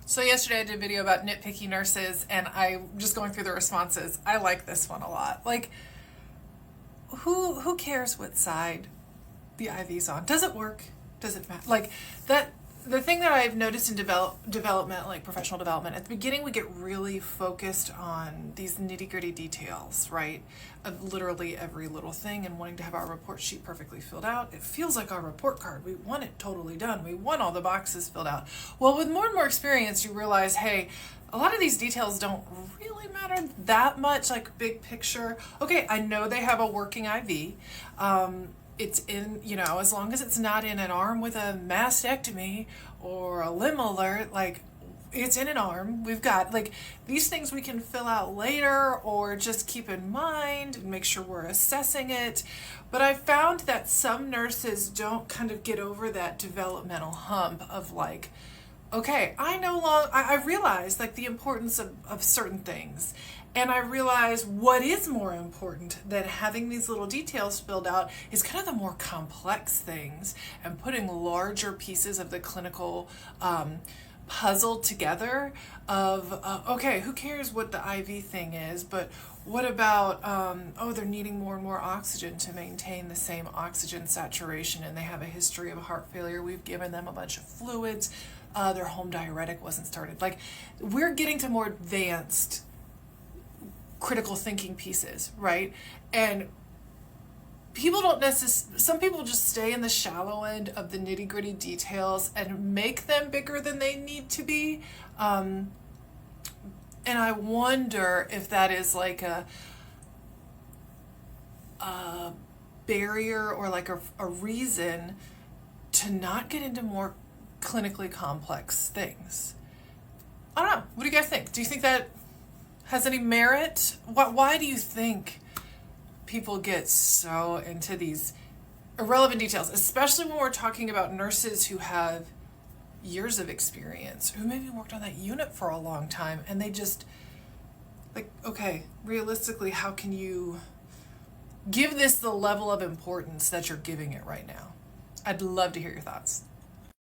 So yesterday I did a video about nitpicky nurses, and I'm just going through the responses. I like this one a lot. Like, who cares what side the IV's on? Does it work? Does it matter? Like that. The thing that I've noticed in development, like professional development, at the beginning we get really focused on these nitty-gritty details, right? Of literally every little thing, and wanting to have our report sheet perfectly filled out. It feels like our report card. We want it totally done. We want all the boxes filled out. Well, with more and more experience, you realize, hey, a lot of these details don't really matter that much, like big picture. Okay, I know they have a working IV. It's in, as long as it's not in an arm with a mastectomy or a limb alert, like it's in an arm. We've got like these things we can fill out later or just keep in mind and make sure we're assessing it. But I found that some nurses don't kind of get over that developmental hump of like, okay, I realize like the importance of certain things. And I realize what is more important than having these little details filled out is kind of the more complex things and putting larger pieces of the clinical puzzle together of, okay, who cares what the IV thing is, but what about, they're needing more and more oxygen to maintain the same oxygen saturation, and they have a history of heart failure. We've given them a bunch of fluids. Their home diuretic wasn't started. Like, we're getting to more advanced critical thinking pieces, right? And people don't necessarily, some people just stay in the shallow end of the nitty gritty details and make them bigger than they need to be. And I wonder if that is like a barrier or like a reason to not get into more clinically complex things. I don't know. What do you guys think? Do you think that has any merit? Why do you think people get so into these irrelevant details, especially when we're talking about nurses who have years of experience, who maybe worked on that unit for a long time, and they just, like, okay, realistically, how can you give this the level of importance that you're giving it right now? I'd love to hear your thoughts.